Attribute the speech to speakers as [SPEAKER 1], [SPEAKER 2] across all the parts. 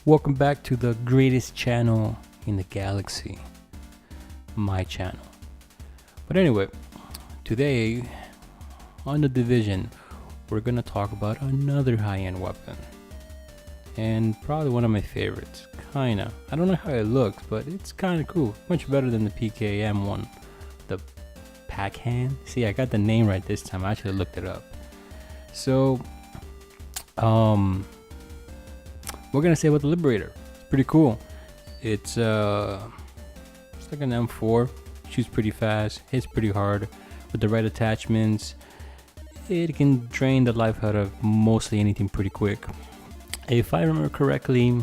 [SPEAKER 1] Welcome back to the greatest channel in the galaxy, my channel. But anyway, today on The Division, we're gonna talk about another high-end weapon, and probably one of my favorites. Kinda. I don't know how it looks, but it's kinda cool. Much better than the PKM one, the pack hand. See, I got the name right this time. I actually looked it up. So, we're gonna say about the Liberator. It's pretty cool. It's like an M4. Shoots pretty fast, hits pretty hard. With the right attachments, it can drain the life out of mostly anything pretty quick. If I remember correctly,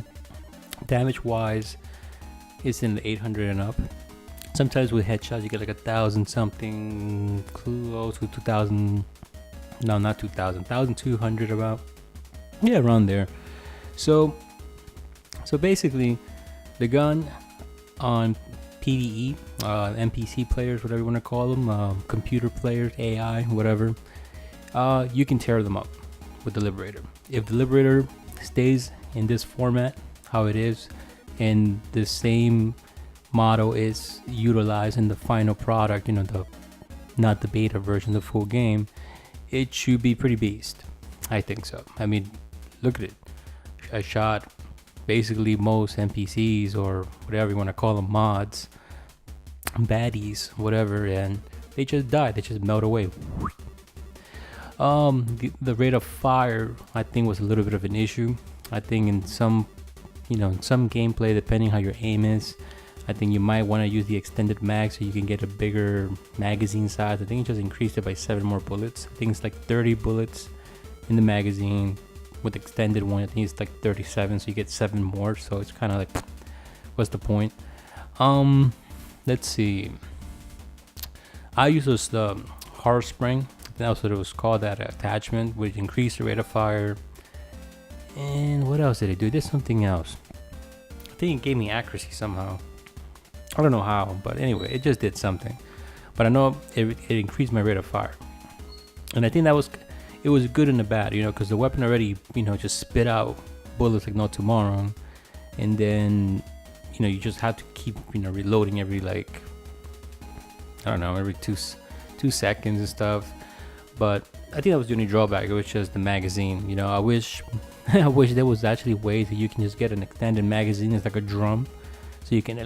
[SPEAKER 1] damage wise, it's in the 800 and up. Sometimes with headshots you get like 1,000 something, close to 2,000. No, not 2,000, 1,200 about. Yeah, around there. So basically, the gun on PvE, NPC players, whatever you want to call them, computer players, AI, whatever, you can tear them up with the Liberator. If the Liberator stays in this format, how it is, and the same model is utilized in the final product, you know, not the beta version, the full game, it should be pretty beast. I think so. I mean, look at it. I shot basically most NPCs, or whatever you want to call them, mods, baddies, whatever, and they just die. They just melt away. The rate of fire, I think, was a little bit of an issue. I think in some gameplay, depending how your aim is, I think you might want to use the extended mag so you can get a bigger magazine size. I think it just increased it by 7 more bullets. I think it's like 30 bullets in the magazine. With extended one, I think it's like 37, so you get 7 more. So it's kind of like, what's the point? Let's see. I use this hard spring. That's what it was called, that attachment, which increased the rate of fire. And what else did it do? There's something else. I think it gave me accuracy somehow. I don't know how, but anyway, it just did something. But I know it increased my rate of fire, and I think it was good and the bad, because the weapon already, just spit out bullets like no tomorrow, and then, you just have to keep, reloading every, like, I don't know, every two seconds and stuff. But I think that was the only drawback. It was just the magazine. I wish there was actually ways that you can just get an extended magazine. It's like a drum, so you can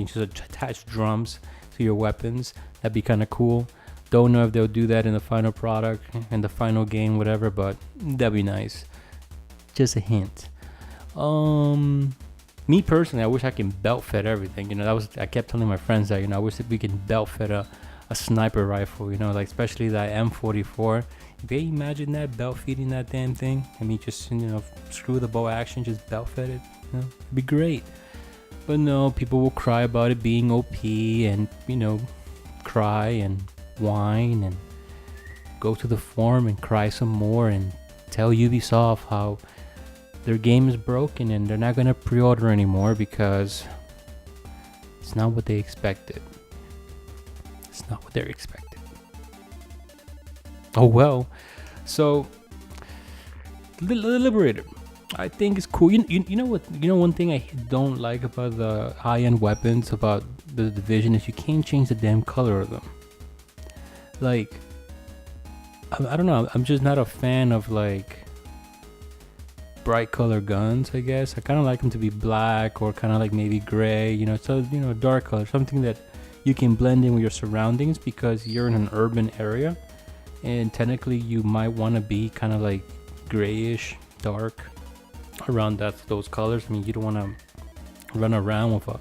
[SPEAKER 1] just attach drums to your weapons. That'd be kind of cool. Don't know if they'll do that in the final product, in the final game, whatever, but that'd be nice. Just a hint. Me personally, I wish I can belt fit everything. I kept telling my friends that, I wish that we can belt fit a sniper rifle, like especially that M44. If they imagine that, belt feeding that damn thing, I mean, just, screw the bow action, just belt fit it, it'd be great. But no, people will cry about it being OP and, cry and whine and go to the forum and cry some more and tell Ubisoft how their game is broken and they're not gonna pre-order anymore because it's not what they expected. It's not what they're expected. Oh well. So the Liberator, I think it's cool. You know what? One thing I don't like about the high-end weapons, about the Division, is you can't change the damn color of them. Like, I don't know. I'm just not a fan of like bright color guns. I guess I kind of like them to be black or kind of like maybe gray. So dark color, something that you can blend in with your surroundings, because you're in an urban area, and technically you might want to be kind of like grayish, dark around those colors. I mean, you don't want to run around with a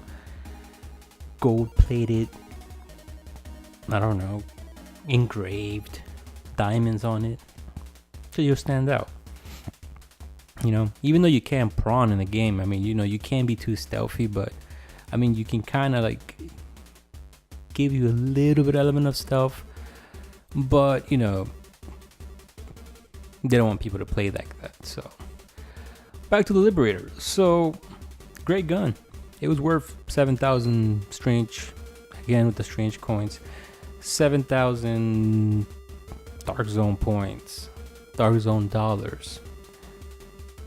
[SPEAKER 1] gold-plated, I don't know, engraved diamonds on it, so you'll stand out. Even though you can't prawn in the game, I mean, you can't be too stealthy, but I mean, you can kind of like give you a little bit element of stealth, but they don't want people to play like that. So back to the Liberator. So great gun. It was worth 7,000 strange, again with the strange coins, 7,000 Dark Zone points, Dark Zone dollars.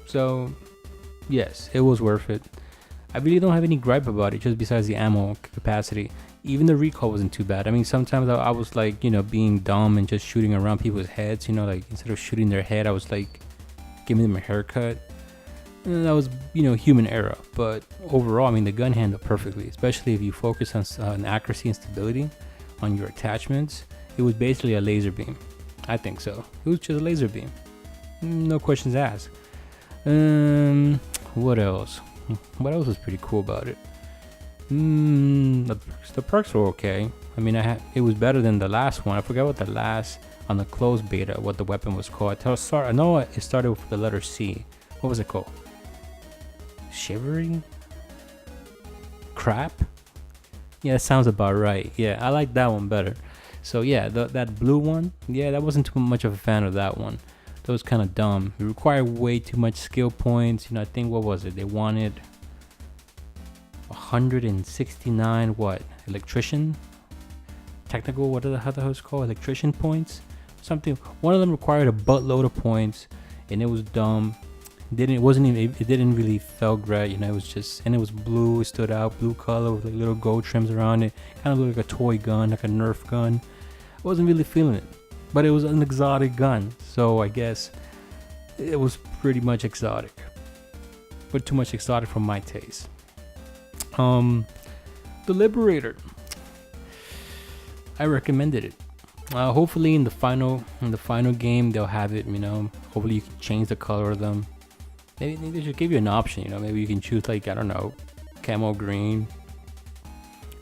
[SPEAKER 1] So yes, it was worth it. I really don't have any gripe about it, just besides the ammo capacity. Even the recoil wasn't too bad. I mean, sometimes I was like, being dumb and just shooting around people's heads, like instead of shooting their head, I was like giving them a haircut. And that was, human error. But overall, I mean, the gun handled perfectly, especially if you focus on accuracy and stability on your attachments. It was basically a laser beam. I think so. It was just a laser beam. No questions asked. What else? What else was pretty cool about it? The perks were okay. I mean, it was better than the last one. I forgot what the last on the closed beta, what the weapon was called. I know it started with the letter C. What was it called? Shivering? Crap? Yeah, that sounds about right. Yeah, I like that one better. So yeah, that blue one, yeah, that wasn't too much of a fan of that one. That was kind of dumb. It required way too much skill points. I think, what was it? They wanted 169 what? Electrician? Technical, what the hell is called? Electrician points? Something. One of them required a buttload of points, and it was dumb. It didn't really felt great. It was just, and it was blue. It stood out, blue color with like little gold trims around it. Kind of looked like a toy gun, like a Nerf gun. I wasn't really feeling it, but it was an exotic gun, so I guess it was pretty much exotic, but too much exotic for my taste. The Liberator, I recommended it. Hopefully in the final game they'll have it. Hopefully you can change the color of them. Maybe they should give you an option. Maybe you can choose, like, I don't know, camo green,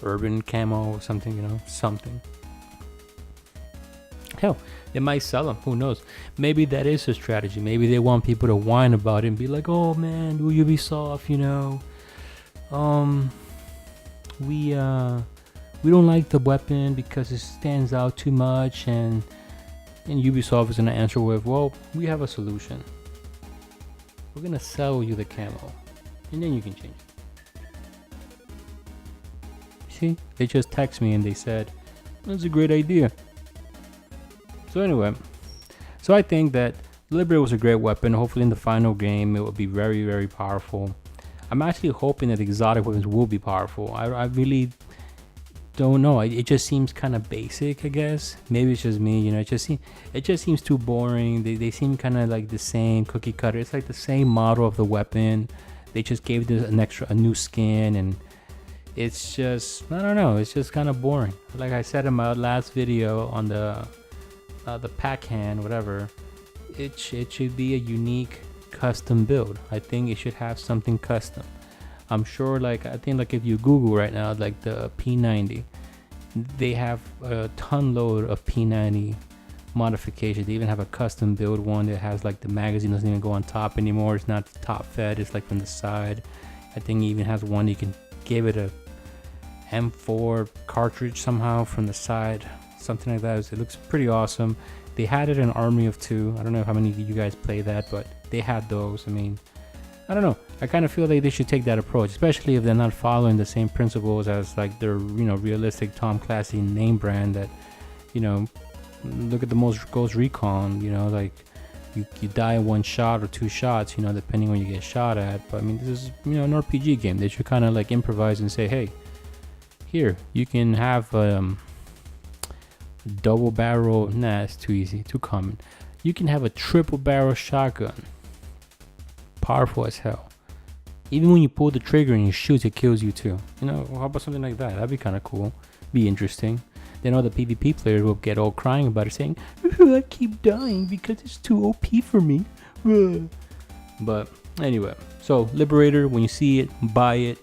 [SPEAKER 1] urban camo or something. Something. Hell, they might sell them. Who knows? Maybe that is a strategy. Maybe they want people to whine about it and be like, "Oh man, Ubisoft, we don't like the weapon because it stands out too much." And Ubisoft is gonna answer with, "Well, we have a solution. We're gonna sell you the camo, and then you can change it." See, they just texted me and they said, "That's a great idea." So anyway, so I think that Liberator was a great weapon. Hopefully in the final game it will be very, very powerful. I'm actually hoping that exotic weapons will be powerful. I really don't know. It just seems kind of basic, I guess. Maybe it's just me, it just seems too boring. They seem kind of like the same cookie cutter. It's like the same model of the weapon. They just gave this a new skin, and it's just, I don't know, it's just kind of boring. Like I said in my last video on the pack hand, whatever, it should be a unique custom build. I think it should have something custom. I'm sure, I think if you Google right now, like the P90, they have a ton load of P90 modifications. They even have a custom build one that has like the magazine doesn't even go on top anymore. It's not top fed, it's like from the side. I think it even has one you can give it a M4 cartridge somehow from the side, something like that. It looks pretty awesome. They had it in Army of Two. I don't know how many of you guys play that, but they had those. I mean, I don't know. I kind of feel like they should take that approach, especially if they're not following the same principles as like their, realistic Tom Clancy name brand that, look at the most Ghost Recon, like you die in one shot or two shots, depending on when you get shot at. But I mean, this is, an RPG game. They should kind of like improvise and say, hey, here, you can have double barrel. Nah, it's too easy, too common. You can have a triple barrel shotgun, powerful as hell. Even when you pull the trigger and you shoot, it kills you too. How about something like that? That'd be kind of cool, be interesting. Then all the PvP players will get all crying about it, saying, I keep dying because it's too OP for me. But anyway, so Liberator, when you see it, buy it,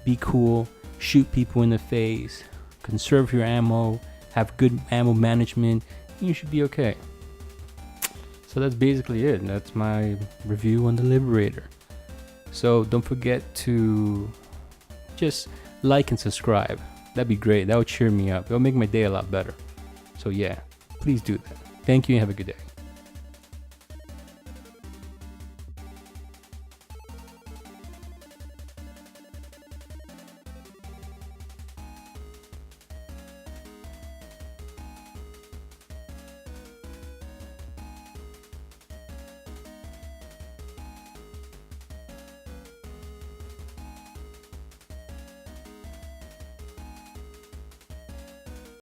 [SPEAKER 1] be cool, shoot people in the face, conserve your ammo, have good ammo management, and you should be okay. So that's basically it. That's my review on the Liberator. So don't forget to just like and subscribe. That'd be great. That would cheer me up. It'll make my day a lot better. So yeah, please do that. Thank you and have a good day.